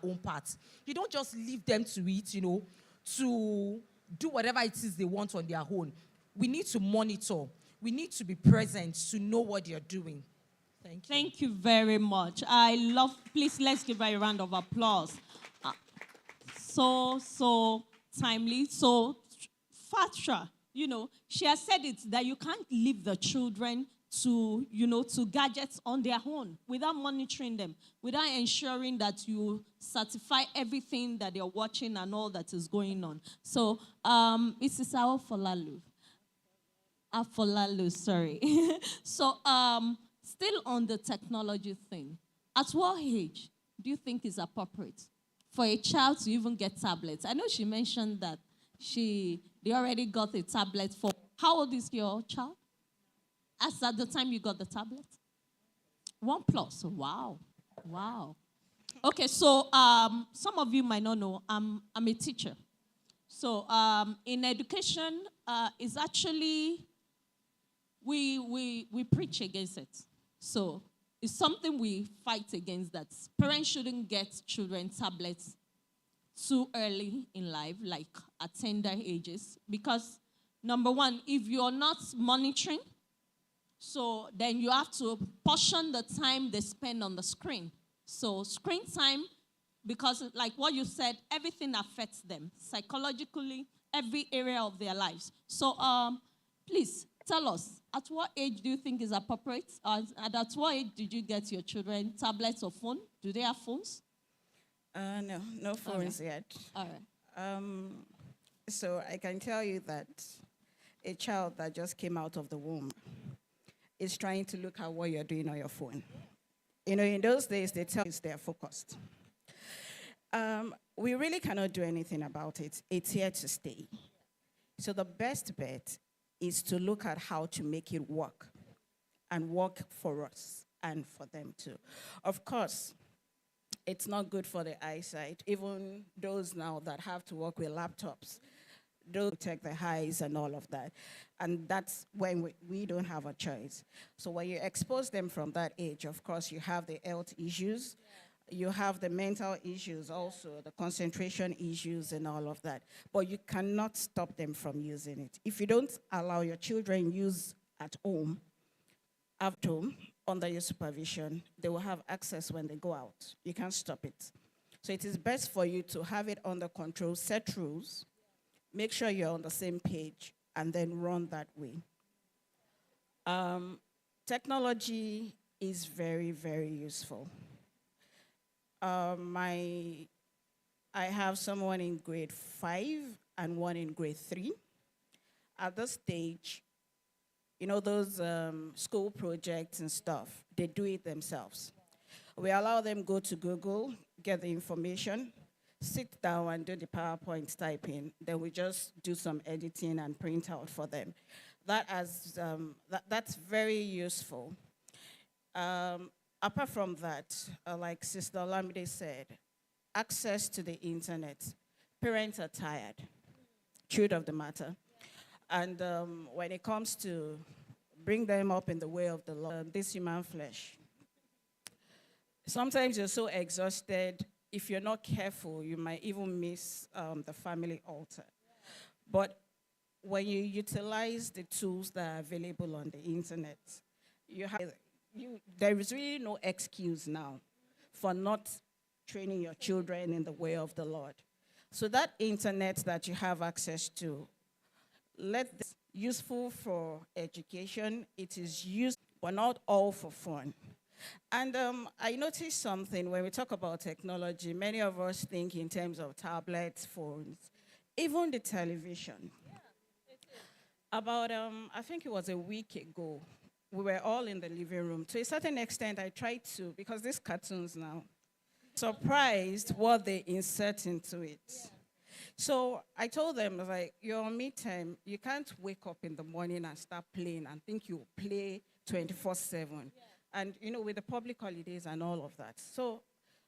own part. You don't just leave them to it, to do whatever it is they want on their own. We need to monitor. We need to be present to know what they're doing. Thank you. Thank you very much. I love, please let's give her a round of applause. So timely, so factual. She has said it that you can't leave the children to gadgets on their own without monitoring them, without ensuring that you certify everything that they're watching and all that is going on. So, Mrs. Afolalu, sorry. So, still on the technology thing, at what age do you think is appropriate for a child to even get tablets? I know she mentioned that they already got a tablet for, how old is your child? As at the time you got the tablet? 1+. Wow. Okay, so some of you might not know, I'm a teacher. So in education, is actually, we preach against it. So it's something we fight against, that parents shouldn't get children tablets too early in life, like at tender ages. Because number one, if you're not monitoring, so then you have to portion the time they spend on the screen. So screen time, because like what you said, everything affects them psychologically, every area of their lives. So please tell us, at what age do you think is appropriate? And at what age did you get your children tablets or phone? Do they have phones? No phones yet. All right. So I can tell you that a child that just came out of the womb is trying to look at what you're doing on your phone. In those days, they tell you they're focused. We really cannot do anything about it. It's here to stay. So the best bet is to look at how to make it work, and work for us and for them too. Of course, it's not good for the eyesight. Even those now that have to work with laptops, they'll protect their eyes and all of that. And that's when we don't have a choice. So when you expose them from that age, of course, you have the health issues. You have the mental issues also, the concentration issues and all of that. But you cannot stop them from using it. If you don't allow your children use at home, under your supervision, they will have access when they go out. You can't stop it. So it is best for you to have it under control, set rules, make sure you're on the same page, and then run that way. Technology is very, very useful. I have someone in grade 5 and one in grade 3. At this stage, those school projects and stuff, they do it themselves. We allow them go to Google, get the information, sit down and do the PowerPoint typing. Then we just do some editing and print out for them. That's very useful. Apart from that, like Sister Olamide said, access to the internet. Parents are tired, truth of the matter. And when it comes to bring them up in the way of the Lord, this human flesh, sometimes you're so exhausted, if you're not careful, you might even miss the family altar. But when you utilize the tools that are available on the internet, there is really no excuse now for not training your children in the way of the Lord. So that internet that you have access to, let this useful for education. It is used, but not all for fun. And I noticed something when we talk about technology. Many of us think in terms of tablets, phones, even the television. About, I think it was a week ago, we were all in the living room. To a certain extent, I tried to, because these cartoons now, surprised what they insert into it. So I told them, like, you're on midterm, you can't wake up in the morning and start playing and think you'll play 24/7. And, with the public holidays and all of that. So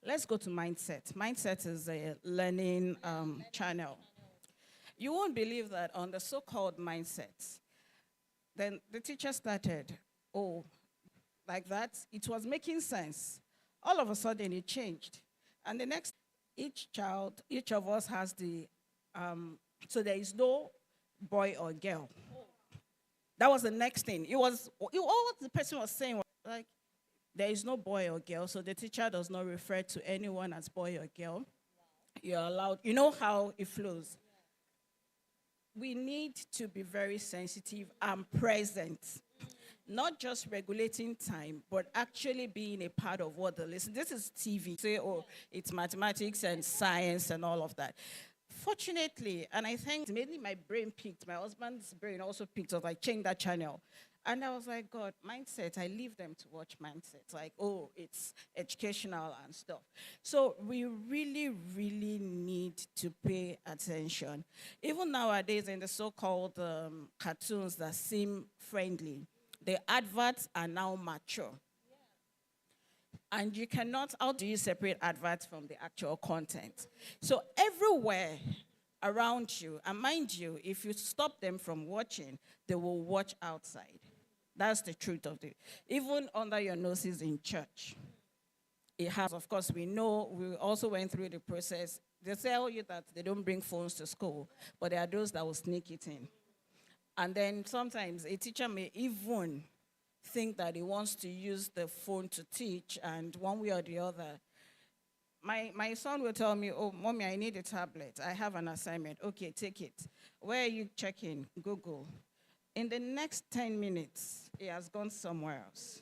let's go to Mindset. Mindset is a learning channel. You won't believe that on the so-called Mindset, then the teacher started, like that. It was making sense. All of a sudden, it changed. And the next, each of us has so there is no boy or girl. That was the next thing. All the person was saying was like, there is no boy or girl, so the teacher does not refer to anyone as boy or girl. You're allowed, you know how it flows. We need to be very sensitive and present. Not just regulating time, but actually being a part of what they listen. This is TV. Say, oh, it's mathematics and science and all of that. Fortunately, and I think maybe my brain peaked, my husband's brain also peaked. I was like, change that channel. And I was like, God, mindset, I leave them to watch mindsets. Like, oh, it's educational and stuff. So we really, really need to pay attention. Even nowadays in the so-called cartoons that seem friendly, the adverts are now mature. And you cannot, how do you separate adverts from the actual content? So everywhere around you, and mind you, if you stop them from watching, they will watch outside. That's the truth of it. Even under your noses in church. It has, of course, we know, we also went through the process. They tell you that they don't bring phones to school, but there are those that will sneak it in. And then sometimes a teacher may even think that he wants to use the phone to teach, and one way or the other, my son will tell me, oh, Mommy, I need a tablet. I have an assignment. Okay, take it. Where are you checking? Google. In the next 10 minutes, he has gone somewhere else.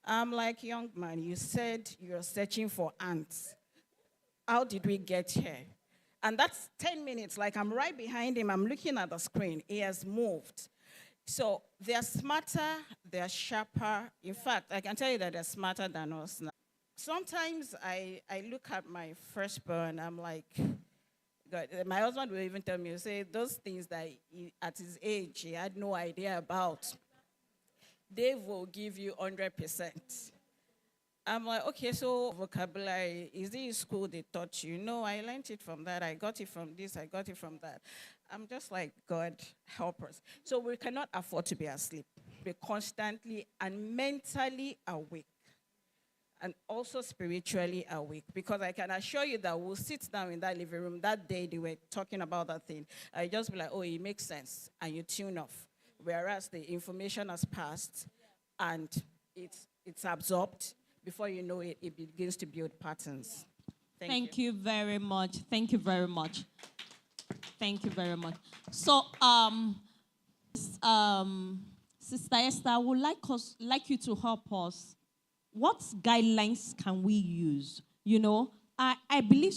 I'm like, young man, you said you're searching for ants. How did we get here? And that's 10 minutes. Like, I'm right behind him. I'm looking at the screen. He has moved. So they're smarter, they're sharper. In fact, I can tell you that they're smarter than us now. Sometimes I look at my firstborn, I'm like, God, my husband will even tell me, say, those things that at his age he had no idea about, Dave will give you 100%. I'm like, okay, so vocabulary, is it in school they taught you? No, I learned it from that. I got it from this, I got it from that. I'm just like, God, help us. So we cannot afford to be asleep. Be constantly and mentally awake. And also spiritually awake. Because I can assure you that we'll sit down in that living room that day they were talking about that thing. I just be like, oh, it makes sense. And you tune off. Whereas the information has passed and it's absorbed. Before you know it, it begins to build patterns. Thank you very much. Thank you very much. Thank you very much. So, Sister Esther, I would like you to help us. What guidelines can we use? You know, I believe